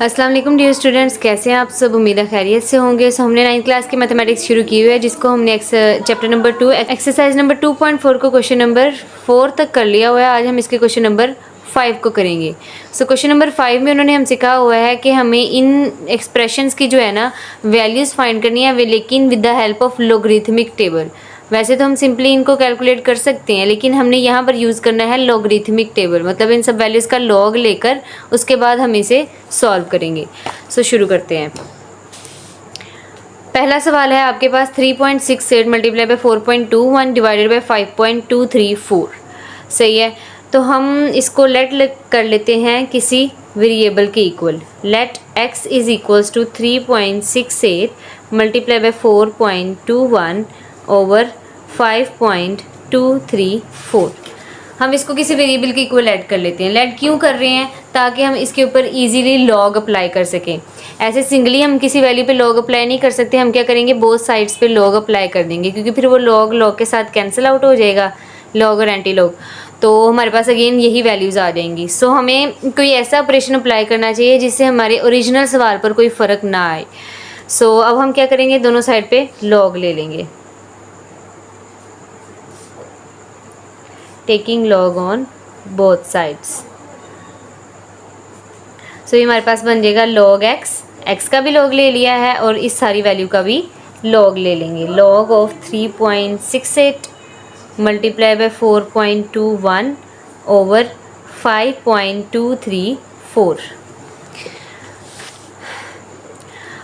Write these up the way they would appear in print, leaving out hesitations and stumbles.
अस्सलाम वालेकुम dear students, कैसे हैं आप सब। उम्मीद है खैरियत से होंगे। सो हमने 9th क्लास की मैथमेटिक्स शुरू की हुई है, जिसको हमने चैप्टर नंबर 2 एक्सरसाइज नंबर 2.4 को क्वेश्चन नंबर 4 तक कर लिया हुआ है। आज हम इसके क्वेश्चन नंबर 5 को करेंगे। सो क्वेश्चन नंबर 5 में उन्होंने हमसे कहा हुआ है कि हमें इन एक्सप्रेशंस की जो है ना वैल्यूज़ फाइंड करनी है, लेकिन with the help of logarithmic table. वैसे तो हम सिंपली इनको कैलकुलेट कर सकते हैं, लेकिन हमने यहाँ पर यूज़ करना है लॉगरिथमिक टेबल, मतलब इन सब वैल्यूज़ का लॉग लेकर उसके बाद हम इसे सॉल्व करेंगे। सो शुरू करते हैं। पहला सवाल है आपके पास 3.68 मल्टीप्लाई बाय 4.21 डिवाइडेड बाय 5.234। सही है, तो हम इसको लेट कर लेते हैं किसी वेरिएबल के equal. Let x is equals to 3.68 multiply by 4.21 over 5.234। हम इसको किसी वेरिएबल के इक्वल ऐड कर लेते हैं। लेट क्यों कर रहे हैं? ताकि हम इसके ऊपर इजीली लॉग अप्लाई कर सकें। ऐसे सिंगली हम किसी वैल्यू पे लॉग अप्लाई नहीं कर सकते। हम क्या करेंगे, बोथ साइड्स पे लॉग अप्लाई कर देंगे, क्योंकि फिर वो लॉग के साथ कैंसिल आउट हो जाएगा, लॉग और एंटी लॉग। तो हमारे पास अगेन यही वैल्यूज़ आ जाएंगी। सो हमें कोई ऐसा ऑपरेशन अप्लाई करना चाहिए जिससे हमारे ओरिजिनल सवाल पर कोई फ़र्क ना आए। सो अब हम क्या करेंगे, दोनों साइड पे लॉग ले लेंगे, taking log on both sides. So ये हमारे पास बन जाएगा लॉग एक्स का भी लॉग ले लिया है और इस सारी वैल्यू का भी लॉग ले लेंगे। Log of 3.68 multiply by 4.21 over 5.234।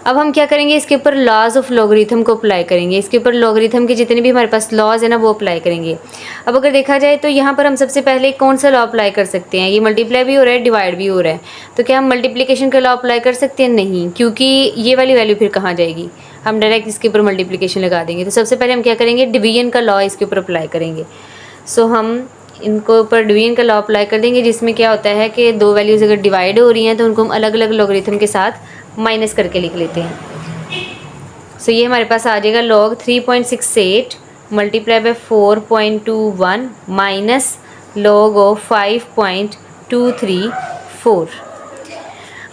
अब हम क्या करेंगे, इसके ऊपर लॉज ऑफ लॉगरिथम को अप्लाई करेंगे। इसके ऊपर लॉगरिथम के जितने भी हमारे पास लॉज है ना, वो अप्लाई करेंगे। अब अगर देखा जाए तो यहाँ पर हम सबसे पहले कौन सा लॉ अप्लाई कर सकते हैं? ये मल्टीप्लाई भी हो रहा है, डिवाइड भी हो रहा है, तो क्या हम मल्टीप्लिकेशन का लॉ अप्लाई कर सकते हैं? नहीं, क्योंकि ये वाली वैल्यू फिर कहाँ जाएगी, हम डायरेक्ट इसके ऊपर मल्टीप्लिकेशन लगा देंगे। तो सबसे पहले हम क्या करेंगे, डिवीजन का लॉ इसके ऊपर अप्लाई करेंगे। सो हम इनको ऊपर डिवीजन का लॉ अप्लाई कर देंगे, जिसमें क्या होता है कि दो वैल्यूज़ अगर डिवाइड हो रही हैं तो उनको हम अलग अलग लॉगरिथम के साथ माइनस करके लिख लेते हैं। सो ये हमारे पास आ जाएगा log 3.68 multiply by 4.21 minus log of 5.234।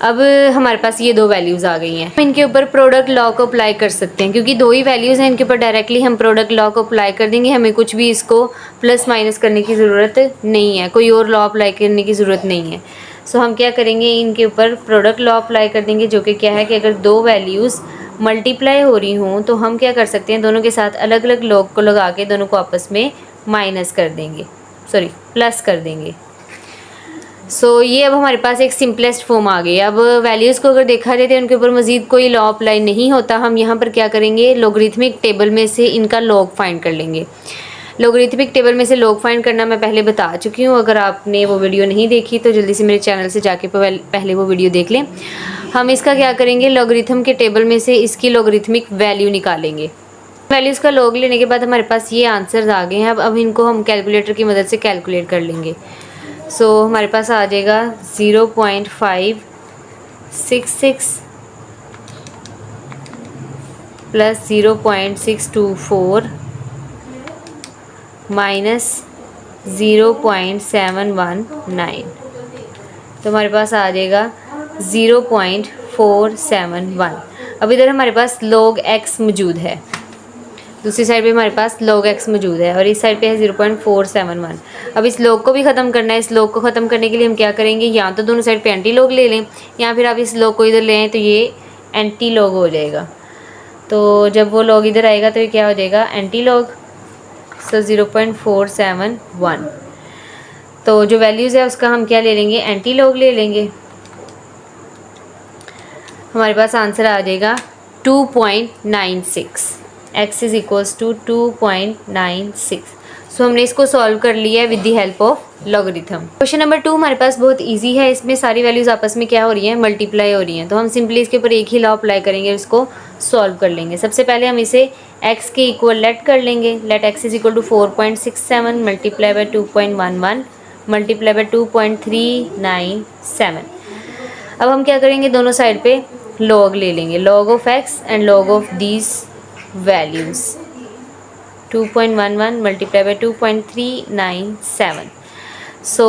अब हमारे पास ये दो वैल्यूज़ आ गई हैं। हम इनके ऊपर प्रोडक्ट लॉ को अप्लाई कर सकते हैं, क्योंकि दो ही वैल्यूज़ हैं, इनके ऊपर डायरेक्टली हम प्रोडक्ट लॉ को अप्लाई कर देंगे। हमें कुछ भी इसको प्लस माइनस करने की ज़रूरत नहीं है, कोई और लॉ अप्लाई करने की ज़रूरत नहीं है। सो हम क्या करेंगे, इनके ऊपर प्रोडक्ट लॉ अप्लाई कर देंगे, जो कि क्या है कि अगर दो वैल्यूज़ मल्टीप्लाई हो रही हों तो हम क्या कर सकते हैं, दोनों के साथ अलग अलग लॉग को लगा के दोनों को आपस में माइनस कर देंगे, सॉरी प्लस कर देंगे। सो ये अब हमारे पास एक सिंपलेस्ट फॉर्म आ गई। अब वैल्यूज़ को अगर देखा जाए तो उनके ऊपर मज़ीद कोई लॉ अप्लाई नहीं होता। हम यहाँ पर क्या करेंगे, लॉगरिथमिक टेबल में से इनका लॉग फाइंड कर लेंगे। लॉगरिथमिक टेबल में से लॉग फाइंड करना मैं पहले बता चुकी हूँ। अगर आपने वो वीडियो नहीं देखी तो जल्दी से मेरे चैनल से जाके पहले वो वीडियो देख लें। हम इसका क्या करेंगे, लॉगरिथम के टेबल में से इसकी लॉगरिथमिक वैल्यू निकालेंगे। वैल्यूज़ का लॉग लेने के बाद हमारे पास ये आंसर्स आ गए हैं। अब इनको हम कैलकुलेटर की मदद से कैलकुलेट कर लेंगे। सो हमारे पास आ जाएगा 0.566 प्लस 0.624 माइनस 0.719, तो हमारे पास आ जाएगा 0.471। अब इधर हमारे पास log x मौजूद है, दूसरी साइड पे हमारे पास log x मौजूद है और इस साइड पे है 0.471। अब इस log को भी ख़त्म करना है। इस log को ख़त्म करने के लिए हम क्या करेंगे, या तो दोनों साइड पे एंटी log ले लें, या फिर आप इस log को इधर ले आएँ तो ये एंटी log हो जाएगा। तो जब वो log इधर आएगा तो ये क्या हो जाएगा, एंटी log। सो 0.471, तो जो वैल्यूज़ है उसका हम क्या ले लेंगे, एंटी log ले लेंगे। हमारे पास आंसर आ जाएगा 2.96। x is equals to 2.96। So हमने इसको सॉल्व कर लिया है with the help of logarithm. Question number 2 हमारे पास बहुत इजी है। इसमें सारी वैल्यूज़ आपस में क्या हो रही हैं, मल्टीप्लाई हो रही हैं। तो हम सिंपली इसके ऊपर एक ही लॉ अप्लाई करेंगे, इसको सॉल्व कर लेंगे। सबसे पहले हम इसे x के इक्वल लेट कर लेंगे। Let x is equal to 4.67 multiply by 2.11 multiply by 2.397। अब हम क्या करेंगे, दोनों साइड पे लॉग ले लेंगे, log of x and log of these values. 2.11 multiply by 2.397। सो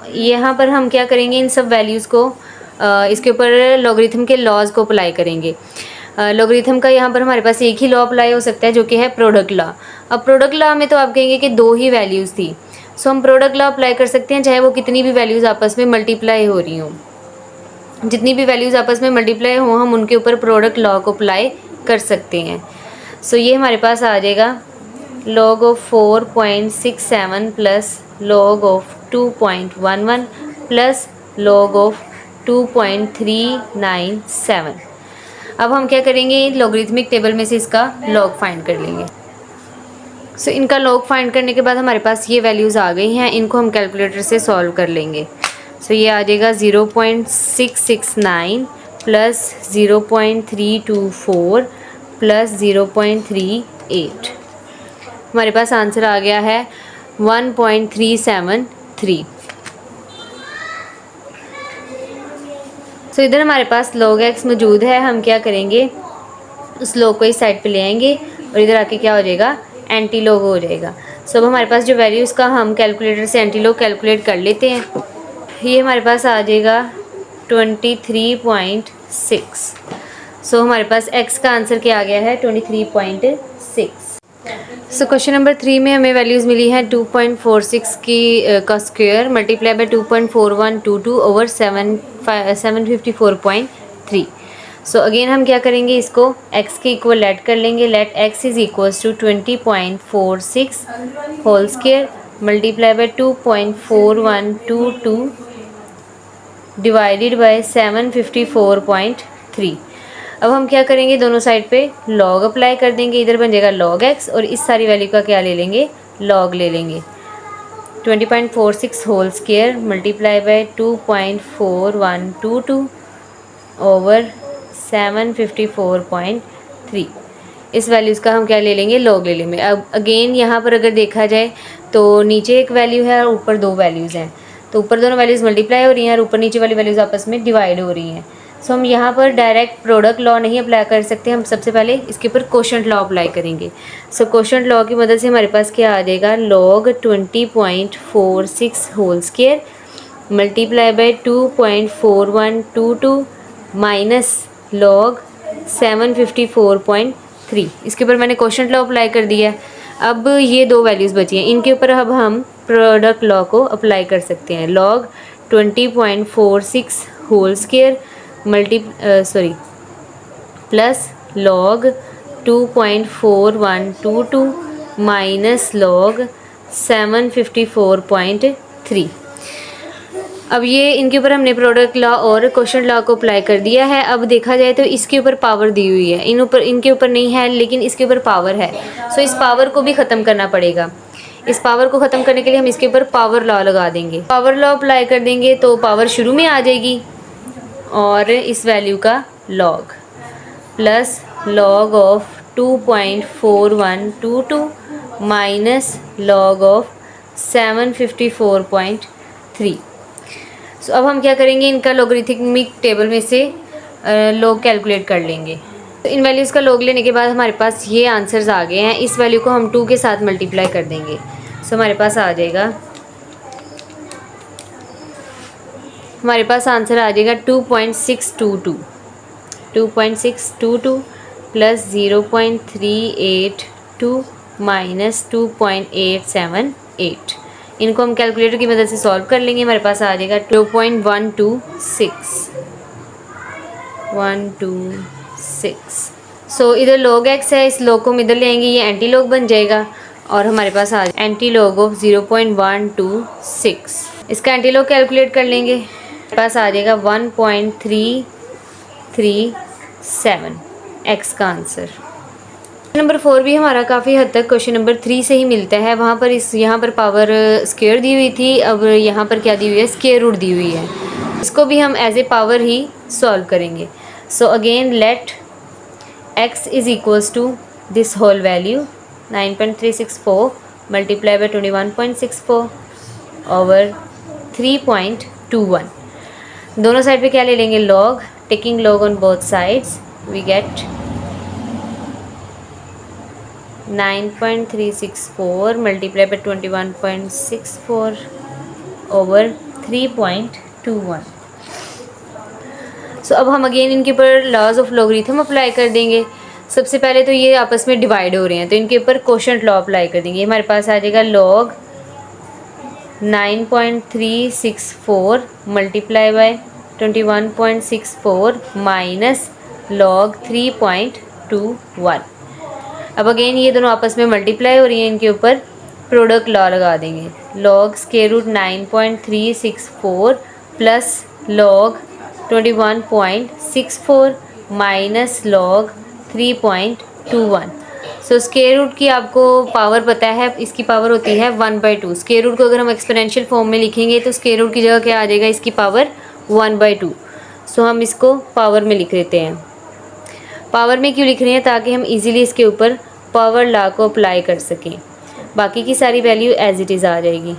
यहाँ पर हम क्या करेंगे, इन सब वैल्यूज़ को इसके ऊपर लॉगरिथम के लॉज को अप्लाई करेंगे। लॉगरिथम का यहाँ पर हमारे पास एक ही लॉ अप्लाई हो सकता है जो कि है प्रोडक्ट लॉ। अब प्रोडक्ट लॉ में तो आप कहेंगे कि दो ही वैल्यूज़ थी, सो हम प्रोडक्ट लॉ अप्लाई कर सकते हैं चाहे वो कितनी भी वैल्यूज़ आपस में मल्टीप्लाई हो रही हों। जितनी भी वैल्यूज़ आपस में मल्टीप्लाई हों हम उनके ऊपर प्रोडक्ट लॉ को अप्लाई कर सकते हैं। सो ये हमारे पास आ जाएगा log of 4.67 plus log of 2.11 plus log of 2.397। अब हम क्या करेंगे, लॉगरिथमिक टेबल में से इसका लॉग फाइंड कर लेंगे। सो इनका लॉग फाइंड करने के बाद हमारे पास ये वैल्यूज़ आ गई हैं, इनको हम कैलकुलेटर से सॉल्व कर लेंगे। सो ये आ जाएगा 0.669 प्लस 0.324 प्लस 0.38। हमारे पास आंसर आ गया है 1.373। सो इधर हमारे पास log x मौजूद है, हम क्या करेंगे उस log को इस साइड पे ले आएंगे और इधर आके क्या हो जाएगा, एंटी लॉग हो जाएगा। सो अब हमारे पास जो वैल्यूज़ का हम कैलकुलेटर से एंटी लॉग कैलकुलेट कर लेते हैं। ये हमारे पास आ जाएगा 23.6। सो हमारे पास x का आंसर क्या आ गया है 23.6। सो क्वेश्चन नंबर 3 में हमें वैल्यूज़ मिली हैं 2.46 की का square multiply by 2.4122 over 754.3। So again हम क्या करेंगे, इसको x के इक्वल लेट कर लेंगे। Let x is equals to 20.46 whole square multiply by 2.4122 divided by 754.3। अब हम क्या करेंगे, दोनों साइड पे log अप्लाई कर देंगे। इधर बन जाएगा log x और इस सारी वैल्यू का क्या ले लेंगे, log ले लेंगे। 20.46 whole square multiply by 2.4122 over 754.3। इस वैल्यूज़ का हम क्या ले लेंगे, log ले लेंगे। अब अगेन यहाँ पर अगर देखा जाए तो नीचे एक वैल्यू है और ऊपर दो वैल्यूज़ हैं, तो ऊपर दोनों वैल्यूज़ मल्टीप्लाई हो रही हैं और ऊपर नीचे वाली वैल्यूज़ आपस में डिवाइड हो रही हैं। सो हम यहाँ पर डायरेक्ट प्रोडक्ट लॉ नहीं अप्लाई कर सकते, हम सबसे पहले इसके ऊपर कोशेंट लॉ अप्लाई करेंगे। सो कोशेंट लॉ की मदद से हमारे पास क्या आ जाएगा, log 20.46 whole square multiply by 2.4122 minus log 754.3। इसके ऊपर मैंने कोशेंट लॉ अप्लाई कर दिया है। अब ये दो वैल्यूज़ बची हैं, इनके ऊपर अब हम प्रोडक्ट लॉ को अप्लाई कर सकते हैं। log 20.46 whole square plus log 2.4122 minus log 754.3। अब ये इनके ऊपर हमने प्रोडक्ट लॉ और क्वोशंट लॉ को अप्लाई कर दिया है। अब देखा जाए तो इसके ऊपर पावर दी हुई है, इनके ऊपर नहीं है लेकिन इसके ऊपर पावर है। सो इस पावर को भी ख़त्म करना पड़ेगा। इस पावर को ख़त्म करने के लिए हम इसके ऊपर पावर लॉ लगा देंगे। पावर लॉ अप्लाई कर देंगे तो पावर शुरू में आ जाएगी और इस वैल्यू का log plus log of 2.4122 minus log of 754.3। सो अब हम क्या करेंगे, इनका लॉगरिथमिक टेबल में से log कैलकुलेट कर लेंगे। तो इन वैल्यूज़ का log लेने के बाद हमारे पास ये आंसर्स आ गए हैं। इस वैल्यू को हम 2 के साथ मल्टीप्लाई कर देंगे। सो हमारे पास आ जाएगा, हमारे पास आंसर आ जाएगा 2.622 प्लस 0.382 माइनस 2.878। इनको हम कैलकुलेटर की मदद से सॉल्व कर लेंगे। हमारे पास आ जाएगा 2.126। सो इधर log x है, इस log को हम इधर ले आएंगे, ये एंटी log बन जाएगा और हमारे पास आ जाएगा एंटी log ऑफ 0.126। इसका एंटी log कैलकुलेट कर लेंगे। हमारे पास आ जाएगा 1.337 x का आंसर। नंबर 4 भी हमारा काफ़ी हद तक क्वेश्चन नंबर 3 से ही मिलता है। वहाँ पर यहाँ पर पावर स्क्वायर दी हुई थी, अब यहाँ पर क्या दी हुई है, स्क्वायर रूट दी हुई है। इसको भी हम एज ए पावर ही सॉल्व करेंगे। So again let x is equals to this whole value 9.364 multiply by 21.64 over 3.21। दोनों साइड पे क्या ले लेंगे, log। Taking log on both sides we get 9.364 multiply by 21.64 over 3.21। So अब हम अगेन इनके ऊपर लॉज ऑफ लॉगरिथम अप्लाई कर देंगे। सबसे पहले तो ये आपस में डिवाइड हो रहे हैं तो इनके ऊपर कोशेंट लॉ अप्लाई कर देंगे। हमारे पास आ जाएगा log 9.364 multiply by 21.64 minus log 3.21। अब अगेन ये दोनों आपस में मल्टीप्लाई हो रही हैं, इनके ऊपर प्रोडक्ट लॉ लगा देंगे। Log square root 9.364 plus log 21.64 minus log 3.21। So square root की आपको पावर पता है, इसकी पावर होती है 1/2। स्क्वायर रूट को अगर हम एक्सपोनेंशियल फॉर्म में लिखेंगे तो स्क्वायर रूट की जगह क्या आ जाएगा, इसकी पावर 1/2। सो हम इसको पावर में लिख देते हैं। पावर में क्यों लिख रहे हैं, ताकि हम इजीली इसके ऊपर पावर लॉ को अप्लाई कर सकें। बाकी की सारी वैल्यू एज इट इज़ आ जाएगी।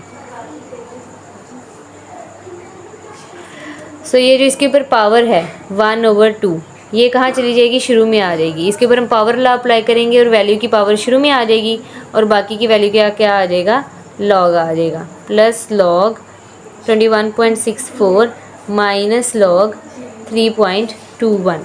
सो ये जो इसके ऊपर पावर है 1/2, ये कहाँ चली जाएगी, शुरू में आ जाएगी। इसके ऊपर हम पावर लॉ अप्लाई करेंगे और वैल्यू की पावर शुरू में आ जाएगी और बाकी की वैल्यू क्या क्या आ जाएगा, लॉग आ जाएगा। Plus log 21.64 minus log 3.21।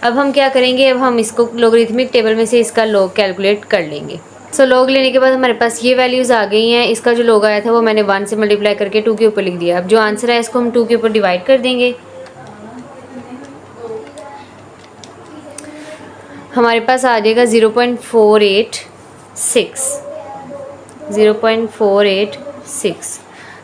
अब हम क्या करेंगे, अब हम इसको लॉगरिथमिक टेबल में से इसका लॉग कैलकुलेट कर लेंगे। सो लॉग लेने के बाद हमारे पास ये वैल्यूज़ आ गई हैं। इसका जो लॉग आया था वो मैंने 1 से मल्टीप्लाई करके 2 के ऊपर लिख दिया। अब जो आंसर है इसको हम 2 के ऊपर डिवाइड कर देंगे। हमारे पास आ जाएगा 0.486।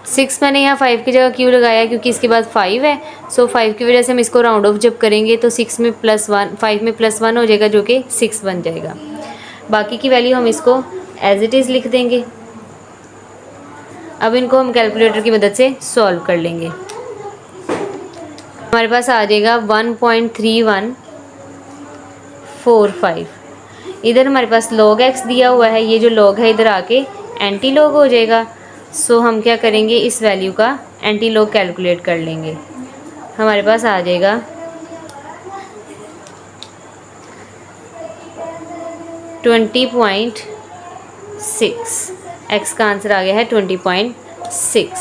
6 मैंने यहाँ 5 की जगह क्यों लगाया, क्योंकि इसके बाद 5 है। सो 5 की वजह से हम इसको राउंड ऑफ जब करेंगे तो 6 में +1, 5 में +1 हो जाएगा जो कि 6 बन जाएगा। बाकी की वैल्यू हम इसको एज इट इज़ लिख देंगे। अब इनको हम कैलकुलेटर की मदद से सॉल्व कर लेंगे। हमारे पास आ जाएगा 1.3145। इधर हमारे पास log x दिया हुआ है, ये जो log है इधर आके एंटी लॉग हो जाएगा। सो हम क्या करेंगे, इस वैल्यू का एंटी लॉग कैलकुलेट कर लेंगे। हमारे पास आ जाएगा 20.6। x का आंसर आ गया है 20.6।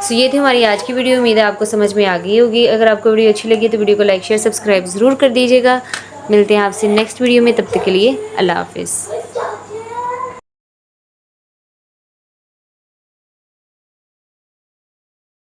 सो ये थी हमारी आज की वीडियो। उम्मीद है आपको समझ में आ गई होगी। अगर आपको वीडियो अच्छी लगी तो वीडियो को लाइक शेयर सब्सक्राइब ज़रूर कर दीजिएगा। मिलते हैं आपसे नेक्स्ट वीडियो में, तब तक के लिए अल्लाह हाफिज़।